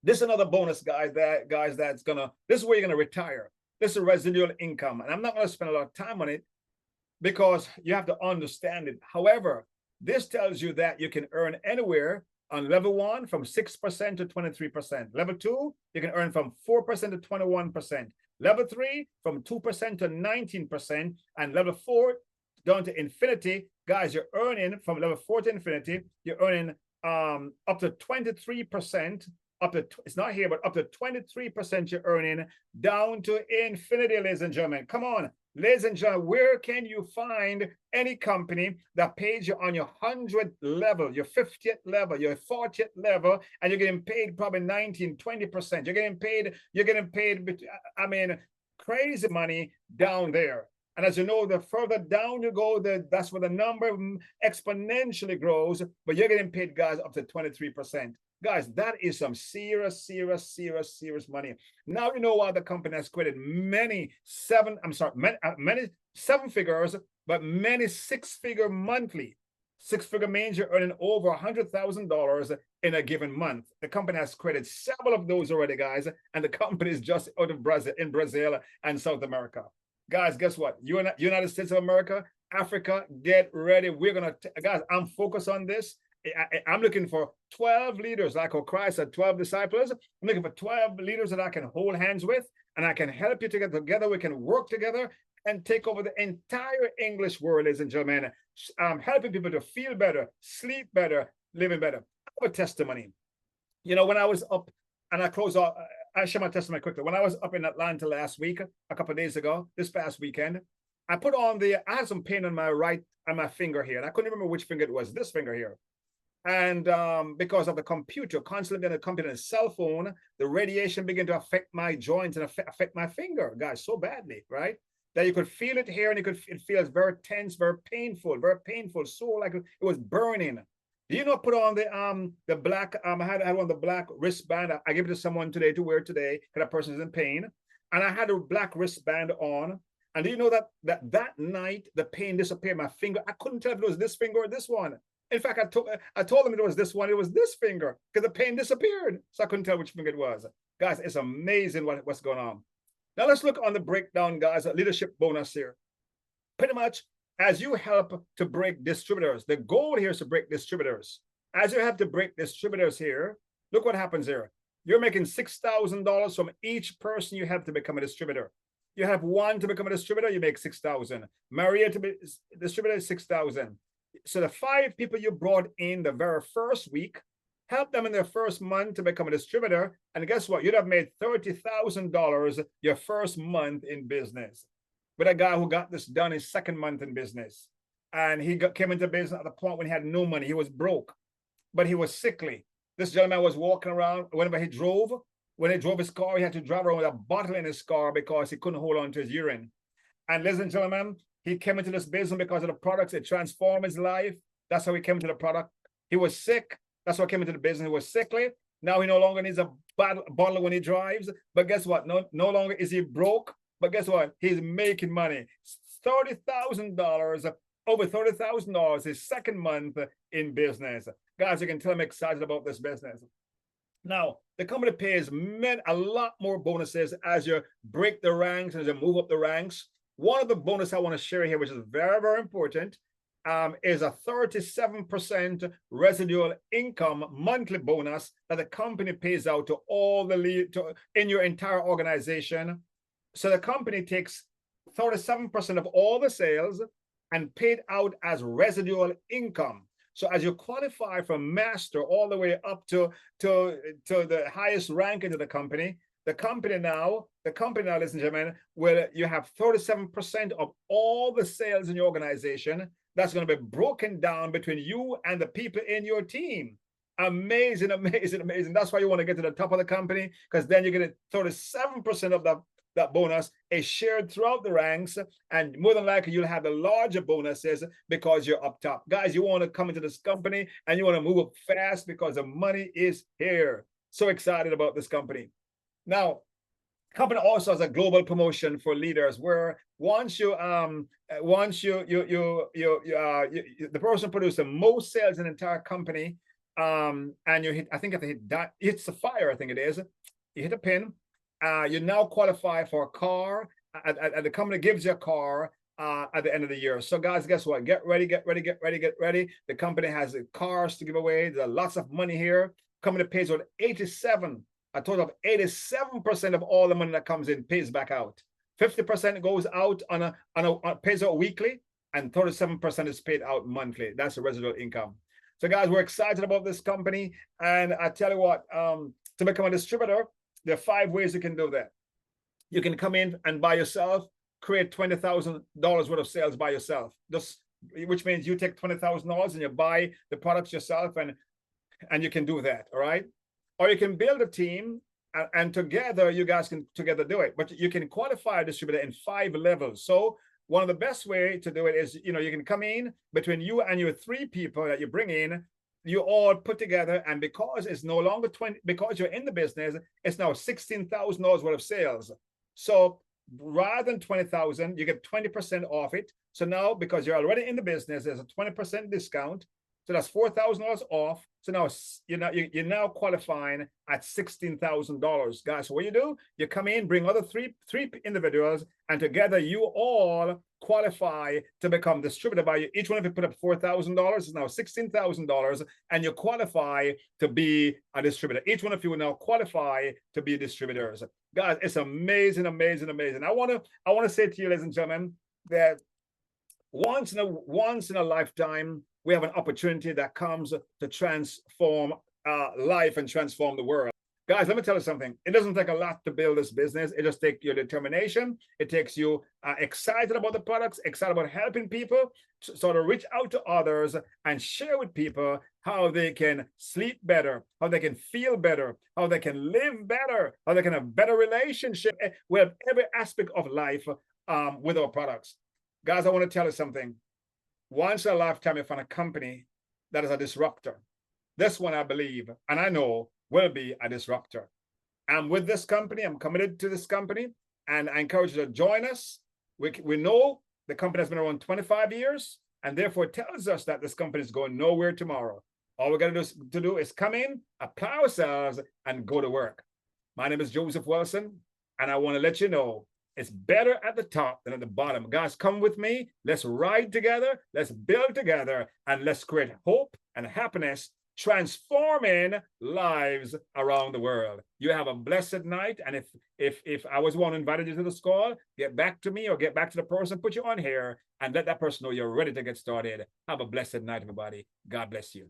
this is another bonus, guys, this is where you're gonna retire. This is residual income. And I'm not gonna spend a lot of time on it because you have to understand it. However, this tells you that you can earn anywhere on level 1 from 6% to 23%. Level 2, you can earn from 4% to 21%. Level 3, from 2% to 19%. And level 4, down to infinity, guys, you're earning from level 4 to infinity, you're earning up to 23%, it's not here, but up to 23% you're earning down to infinity, ladies and gentlemen. Come on, ladies and gentlemen, where can you find any company that pays you on your 100th level, your 50th level, your 40th level, and you're getting paid probably 19, 20%. You're getting paid, I mean, crazy money down there. And as you know, the further down you go, that's where the number exponentially grows, but you're getting paid, guys, up to 23%. Guys, that is some serious money. Now you know why the company has created many seven figures, but many six-figure monthly. Six-figure means you're earning over $100,000 in a given month. The company has created several of those already, guys, and the company is just out of Brazil, in Brazil and South America. Guys, guess what? United States of America, Africa, get ready. Guys, I'm focused on this. I'm looking for 12 leaders, like how Christ had 12 disciples. I'm looking for 12 leaders that I can hold hands with, and I can help you to get together. We can work together and take over the entire English world, ladies and gentlemen. Helping people to feel better, sleep better, living better. I have a testimony. You know, when I was up, and I share my testimony quickly. When I was up in Atlanta last week, a couple of days ago, this past weekend, I had some pain on my finger here, and I couldn't remember which finger it was, this finger here. And because of the computer, constantly on the computer and cell phone, the radiation began to affect my joints and affect my finger, guys, so badly, right? That you could feel it here, and it feels very tense, very painful, so like it was burning. You know, put on the black, I had one of the black wristband. I gave it to someone today to wear today because that person is in pain. And I had a black wristband on. And do you know that night, the pain disappeared. My finger, I couldn't tell if it was this finger or this one. In fact, I told them it was this one, it was this finger, because the pain disappeared. So I couldn't tell which finger it was. Guys, it's amazing what's going on. Now let's look on the breakdown, guys, a leadership bonus here. Pretty much, as you help to break distributors, the goal here is to break distributors. As you have to break distributors here, look what happens here. You're making $6,000 from each person you have to become a distributor. You have one to become a distributor, you make 6,000. Maria to be distributor is 6,000. So the 5 people you brought in the very first week, help them in their first month to become a distributor. And guess what? You'd have made $30,000 your first month in business. With a guy who got this done his second month in business. And he came into business at the point when he had no money. He was broke, but he was sickly. This gentleman was walking around whenever he drove. When he drove his car, he had to drive around with a bottle in his car because he couldn't hold on to his urine. And ladies and gentlemen, he came into this business because of the products. It transformed his life. That's how he came into the product. He was sick. That's how he came into the business. He was sickly. Now he no longer needs a bottle when he drives. But guess what? No longer is he broke. But guess what? He's making money. $30,000, over $30,000 his second month in business. Guys, you can tell I'm excited about this business. Now, the company pays a lot more bonuses as you break the ranks and as you move up the ranks. One of the bonuses I want to share here, which is very, very important, is a 37% residual income monthly bonus that the company pays out to all the lead in your entire organization. So the company takes 37% of all the sales and paid out as residual income. So as you qualify from master all the way up to the highest ranking of the company now, ladies and gentlemen, where you have 37% of all the sales in your organization, that's going to be broken down between you and the people in your team. Amazing, amazing, amazing. That's why you want to get to the top of the company, because then you get 37% of that bonus is shared throughout the ranks, and more than likely you'll have the larger bonuses because you're up top. Guys, you want to come into this company and you want to move up fast because the money is here. So excited about this company. Now, company also has a global promotion for leaders where once the person produces the most sales in the entire company, and you hit, I think if they hit Sapphire, I think it is, you hit a pin. You now qualify for a car, and the company gives you a car at the end of the year. So guys, guess what? Get ready. The company has cars to give away. There's lots of money here. Company pays out a total of 87% of all the money that comes in pays back out. 50% goes out pays out weekly, and 37% is paid out monthly. That's the residual income. So guys, we're excited about this company. And I tell you what, to become a distributor, there are 5 ways you can do that. You can come in and by yourself, create $20,000 worth of sales by yourself. Which means you take $20,000 and you buy the products yourself, and you can do that, all right? Or you can build a team and together you guys can together do it. But you can qualify a distributor in 5 levels. So one of the best way to do it is, you can come in between you and your 3 people that you bring in. You all put together, and because it's no longer 20, because you're in the business, it's now $16,000 worth of sales. So rather than 20,000, you get 20% off it. So now, because you're already in the business, there's a 20% discount. So that's $4,000 off. So now you're now qualifying at $16,000, guys. So what you do, you come in, bring other three individuals, and together you all qualify to become distributor by you. Each one of you put up $4,000. It's now $16,000, and you qualify to be a distributor. Each one of you will now qualify to be distributors. Guys, it's amazing, amazing, amazing. I want to say to you, ladies and gentlemen, that once in a lifetime, we have an opportunity that comes to transform life and transform the world. Guys, let me tell you something. It doesn't take a lot to build this business. It just takes your determination. It takes you excited about the products, excited about helping people, so to reach out to others and share with people how they can sleep better, how they can feel better, how they can live better, how they can have better relationship with every aspect of life with our products. Guys, I want to tell you something. Once in a lifetime, you find a company that is a disruptor. This one, I believe, and I know, will be a disruptor. I'm with this company. I'm committed to this company, and I encourage you to join us. We know the company has been around 25 years, and therefore it tells us that this company is going nowhere tomorrow. All we got to do is come in, apply ourselves, and go to work. My name is Joseph Wilson, and I want to let you know it's better at the top than at the bottom. Guys, come with me. Let's ride together. Let's build together, and let's create hope and happiness transforming lives around the world. You have a blessed night. And if I was one who invited you to the call, get back to me or get back to the person, put you on here and let that person know you're ready to get started. Have a blessed night, everybody. God bless you.